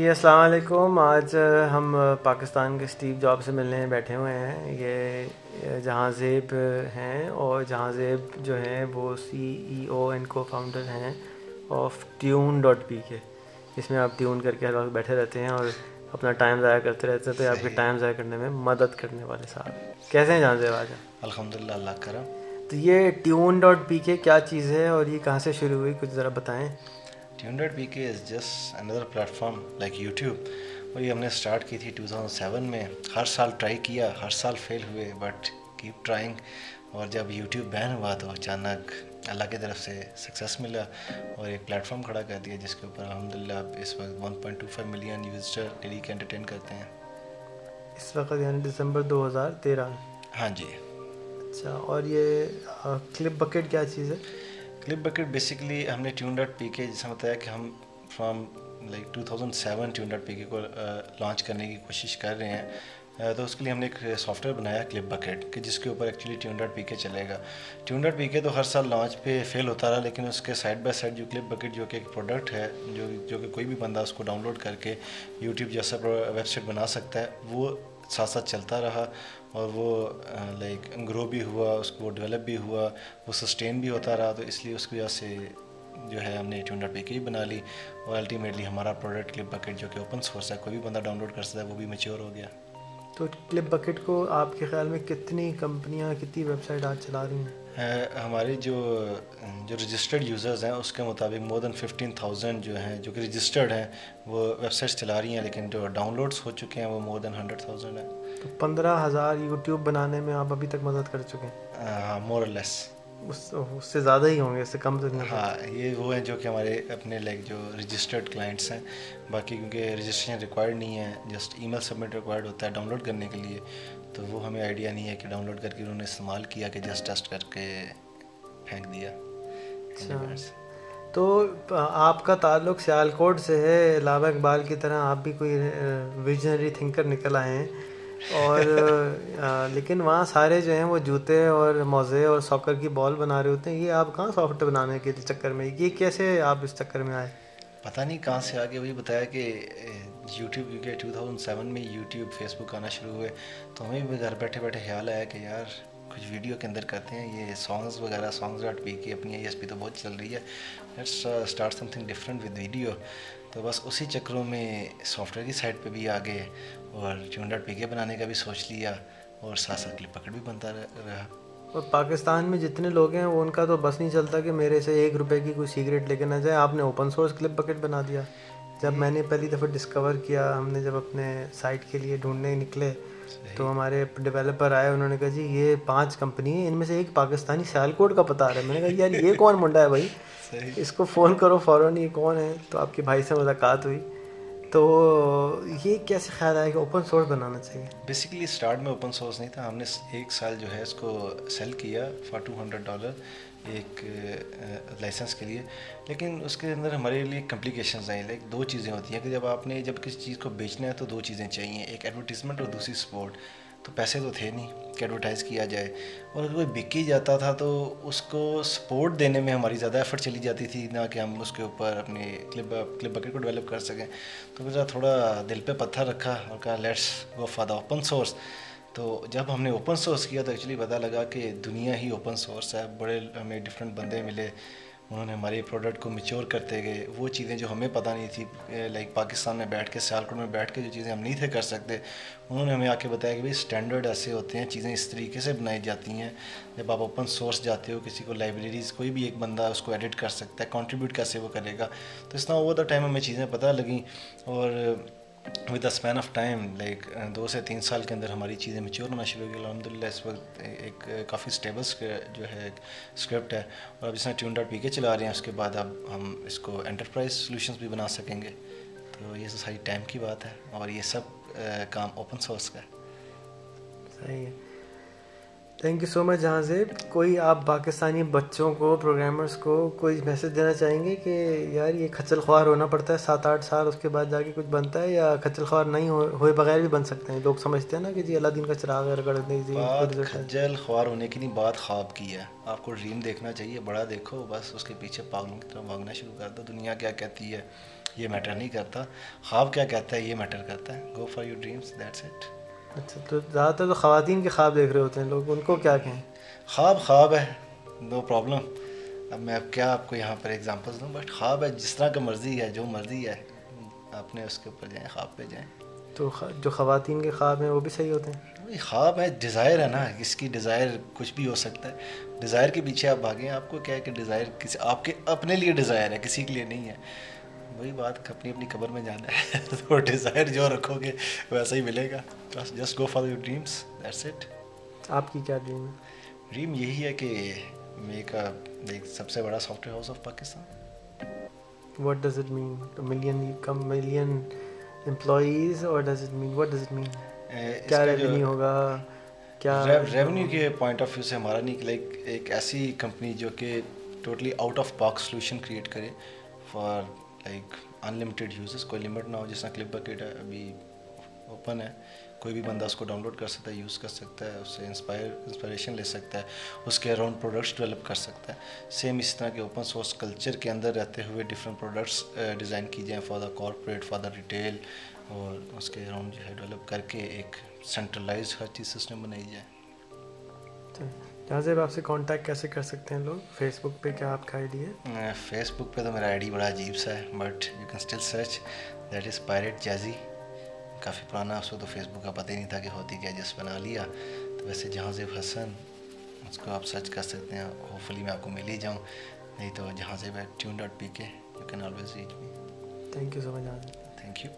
جی السلام علیکم. آج ہم پاکستان کے اسٹیو جاب سے ملنے بیٹھے ہوئے ہیں. یہ جہاں زیب ہیں اور جہاں زیب جو ہیں وہ CEO اینڈ کو فاؤنڈر ہیں آف tune.pk. اس میں آپ ٹیون کر کے ہر وقت بیٹھے رہتے ہیں اور اپنا ٹائم ضائع کرتے رہتے ہیں. تو آپ کے ٹائم ضائع کرنے میں مدد کرنے والے صاحب کیسے ہیں جہاں زیب آج؟ الحمدللہ اللہ کرم. تو یہ tune.pk کیا چیز ہے اور یہ کہاں سے شروع ہوئی، کچھ ذرا بتائیں. tune.pk is just another platform like YouTube. اور یہ ہم نے اسٹارٹ کی تھی 2007 میں. ہر سال ٹرائی کیا، ہر سال فیل ہوئے، بٹ کیپ ٹرائنگ. اور جب یوٹیوب بین ہوا تو اچانک اللہ کی طرف سے سکسیس ملا اور ایک پلیٹ فارم کھڑا کر دیا جس کے اوپر الحمدللہ اب اس وقت 1.25 ملین یوزر ڈیلی کے انٹرٹین کرتے ہیں اس وقت، یعنی دسمبر 2013. ہاں جی. اچھا، اور یہ کلپ بکٹ کیا چیز ہے؟ کلپ بکٹ بیسکلی ہم نے tune.pk جیسا بتایا کہ ہم فرام 2007 tune.pk کو لانچ کرنے کی کوشش کر رہے ہیں. تو اس کے لیے ہم نے ایک سافٹ ویئر بنایا کلپ بکٹ کہ جس کے اوپر ایکچولی tune.pk چلے گا. tune.pk تو ہر سال لانچ پہ فیل ہوتا رہا، لیکن اس کے سائڈ بائی سائڈ جو کلپ بکٹ جو کہ ایک پروڈکٹ ہے جو کہ کوئی بھی بندہ اس کو ڈاؤن لوڈ کر کے یوٹیوب جیسا ویب سائٹ بنا سکتا ہے، وہ ساتھ ساتھ چلتا رہا اور وہ گرو بھی ہوا، اس کو ڈیولپ بھی ہوا، وہ سسٹین بھی ہوتا رہا. تو اس لیے اس کی وجہ سے جو ہے ہم نے tune.pk ہی بنا لی اور الٹیمیٹلی ہمارا پروڈکٹ کلپ بکٹ جو کہ اوپن سورس ہے، کوئی بھی بندہ ڈاؤن لوڈ کر سکتا ہے، وہ بھی میچور ہو گیا. تو کلپ بکٹ کو آپ کے خیال میں کتنی کمپنیاں، کتنی ویب سائٹ آج چلا رہی ہیں؟ ہمارے جو رجسٹرڈ یوزرز ہیں اس کے مطابق مور دین 15,000 جو ہیں جو کہ رجسٹرڈ ہیں وہ ویب سائٹس چلا رہی ہیں، لیکن جو ڈاؤن لوڈس ہو چکے ہیں وہ مور دین 100,000 ہیں. تو 15,000 یوٹیوب بنانے میں آپ ابھی تک مدد کر چکے ہیں؟ ہاں، مور اور لیس. اس سے زیادہ ہی ہوں گے، اس سے کم تو نہیں. ہاں، یہ وہ ہیں جو کہ ہمارے اپنے جو رجسٹرڈ کلائنٹس ہیں. باقی کیونکہ رجسٹریشن ریکوائرڈ نہیں ہے، جسٹ ای میل سبمٹ ریکوائرڈ ہوتا ہے ڈاؤن لوڈ کرنے کے لیے. تو وہ ہمیں آئیڈیا نہیں ہے کہ ڈاؤن لوڈ کر کے انہوں نے استعمال کیا کہ جسٹ ٹیسٹ کر کے پھینک دیا. اچھا، تو آپ کا تعلق سیالکوٹ سے ہے. علامہ اقبال کی طرح آپ بھی کوئی ویژنری تھنکر نکل آئے ہیں اور لیکن وہاں سارے جو ہیں وہ جوتے اور موزے اور ساکر کی بال بنا رہے ہوتے ہیں. یہ آپ کہاں سافٹ ویئر بنانے کے چکر میں، یہ کیسے آپ اس چکر میں آئے؟ پتہ نہیں کہاں سے آگے. وہی بتایا کہ یوٹیوب کیونکہ 2007 میں یوٹیوب فیس بک آنا شروع ہوئے تو ہمیں بھی گھر بیٹھے بیٹھے خیال آیا کہ یار کچھ ویڈیو کے اندر کرتے ہیں. یہ سانگز وغیرہ songs.pk اپنی ASP تو بہت چل رہی ہے، let's start some thing different with video. تو بس اسی چکروں میں سافٹ ویئر کی سائٹ پہ بھی آ گئے اور tune.pk بنانے کا بھی سوچ لیا اور ساتھ ساتھ کلپ بکٹ بھی بنتا رہا. اور پاکستان میں جتنے لوگ ہیں وہ ان کا تو بس نہیں چلتا کہ میرے سے 1 روپے کی کوئی سیکریٹ لے کے نہ جائے. آپ نے اوپن سورس کلپ بکٹ بنا دیا. جب میں نے پہلی دفعہ ڈسکور کیا، ہم نے جب اپنے سائٹ کے لیے ڈھونڈنے نکلے تو ہمارے ڈیولپر آئے، انہوں نے کہا جی یہ 5 کمپنی ہیں، ان میں سے ایک پاکستانی سیالکوٹ کا پتہ آ رہا ہے. میں نے کہا یار یہ کون منڈا ہے بھائی، اس کو فون کرو فوراً، یہ کون ہے؟ تو آپ کے بھائی سے ملاقات ہوئی. تو یہ کیسے خیال آیا کہ اوپن سورس بنانا چاہیے؟ بیسیکلی اسٹارٹ میں اوپن سورس نہیں تھا. ہم نے 1 سال جو ہے اس کو سیل کیا فار $200 ایک لائسنس کے لیے، لیکن اس کے اندر ہمارے لیے کمپلیکیشنز آئیں. 2 چیزیں ہوتی ہیں کہ جب کسی چیز کو بیچنا ہے تو 2 چیزیں چاہیے، ایک ایڈورٹیزمنٹ اور دوسری سپورٹ. تو پیسے تو تھے نہیں کہ ایڈورٹائز کیا جائے، اور اگر کوئی بک ہی جاتا تھا تو اس کو سپورٹ دینے میں ہماری زیادہ ایفرٹ چلی جاتی تھی، نہ کہ ہم اس کے اوپر اپنے کلپ بکٹ کو ڈیولپ کر سکیں. تو پھر تھوڑا دل پہ پتھر رکھا اور کہا let's go for the open source. تو جب ہم نے اوپن سورس کیا تو ایکچولی پتہ لگا کہ دنیا ہی اوپن سورس ہے. بڑے ہمیں ڈفرینٹ بندے ملے، انہوں نے ہمارے پروڈکٹ کو میچور کرتے گئے. وہ چیزیں جو ہمیں پتہ نہیں تھی، پاکستان میں بیٹھ کے، سیالکوٹ میں بیٹھ کے جو چیزیں ہم نہیں تھے کر سکتے، انہوں نے ہمیں آ کے بتایا کہ بھائی اسٹینڈرڈ ایسے ہوتے ہیں، چیزیں اس طریقے سے بنائی جاتی ہیں. جب آپ اوپن سورس جاتے ہو، کسی کو لائبریریز، کوئی بھی ایک بندہ اس کو ایڈٹ کر سکتا ہے، کنٹریبیوٹ کیسے وہ کرے گا. تو اس طرح اوور دا ٹائم ہمیں چیزیں پتہ لگیں اور with the span of time 2 سے 3 سال کے اندر ہماری چیزیں میچور ہونا شروع ہو گئی. الحمدللہ اس وقت ایک کافی اسٹیبل جو ہے اسکرپٹ ہے، اور اب اس میں tune.pk چلا رہے ہیں. اس کے بعد اب ہم اس کو انٹرپرائز سولوشنز بھی بنا سکیں گے. تو یہ ساری ٹائم کی بات ہے اور یہ سب کام اوپن سورس کا ہے. صحیح ہے. تھینک یو سو مچ جہاں زیب. کوئی آپ پاکستانی بچوں کو، پروگرامرز کو کوئی میسج دینا چاہیں گے کہ یار یہ کھچل خوار ہونا پڑتا ہے 7-8 سال، اس کے بعد جا کے کچھ بنتا ہے، یا کھچل خوار نہیں ہوئے بغیر بھی بن سکتے ہیں؟ لوگ سمجھتے ہیں نا کہ جی اللہ دین کا چراغ ہے، رگڑ دیں. بات کھجل خوار ہونے کی نہیں، بات خواب کی ہے. آپ کو ڈریم دیکھنا چاہیے، بڑا دیکھو، بس اس کے پیچھے پاگلوں کی طرح بھاگنا شروع کر دو. دنیا کیا کہتی ہے، یہ میٹر نہیں کرتا. خواب کیا کہتا ہے یہ میٹر کرتا ہے. گو for your dreams, that's it. اچھا تو زیادہ تر تو خواتین کے خواب دیکھ رہے ہوتے ہیں لوگ, ان کو کیا کہیں؟ خواب ہے, نو پرابلم. اب میں اب کیا آپ کو یہاں پر ایگزامپلس دوں, بٹ خواب ہے جس طرح کا مرضی ہے, جو مرضی ہے آپ نے اس کے اوپر جائیں, خواب پہ جائیں. تو جو خواتین کے خواب ہیں وہ بھی صحیح ہوتے ہیں؟ خواب ہے, ڈیزائر ہے نا, اس کی ڈیزائر کچھ بھی ہو سکتا ہے. ڈیزائر کے پیچھے آپ بھاگیں, آپ کو کیا ہے کہ ڈیزائر کسی آپ کے اپنے لیے ڈیزائر ہے, کسی کے لیے نہیں ہے. وہی بات, اپنی اپنی قبر میں جانا ہے تو ڈیزائر جو رکھو گے ویسا ہی ملے گا. Just go for your dreams, that's it. آپ کی کیا ڈریم ہے؟ ڈریم یہی ہے کہ میں ایک سب سے بڑا software house of Pakistan. What does it mean? Million employees, اور does it mean, what does it mean? کیا ریونیو ہوگا, کیا ریونیو کے پوائنٹ آف ویو سے ہمارا نہیں, لائک ایک ایسی کمپنی جو کہ totally out of box solution create کرے فار لائک انلمیٹیڈ یوزز. کوئی لمٹ نہ ہو, جس طرح کلپ بکیٹ ہے ابھی اوپن ہے, کوئی بھی بندہ اس کو ڈاؤن لوڈ کر سکتا ہے, یوز کر سکتا ہے, اس سے انسپائریشن لے سکتا ہے, اس کے اراؤنڈ پروڈکٹس ڈیولپ کر سکتا ہے. سیم اس طرح کے اوپن سورس کلچر کے اندر رہتے ہوئے ڈفرینٹ پروڈکٹس ڈیزائن کی جائیں for the corporate, for the retail, اور اس کے اراؤنڈ جو ہے ڈیولپ کر کے ایک سینٹرلائز ہر چیز سسٹم بنائی جائے. جہاں سے آپ سے کانٹیکٹ کیسے کر سکتے ہیں لوگ؟ فیس بک پہ کیا آپ کا آئی ڈی ہے؟ فیس بک پہ تو میرا آئی ڈی بڑا عجیب سا ہے, but you can still search, that is pirate جیزی. کافی پرانا, اس کو تو فیس بک کا پتہ ہی نہیں تھا کہ ہوتی کیا, جس بنا لیا. تو ویسے جہانزیب حسن اس کو آپ سرچ کر سکتے ہیں, ہوپ فلی میں آپ کو مل ہی جاؤں, نہیں تو Jahanzeb @tune.pk, you can always reach me. Thank you so much. Thank you.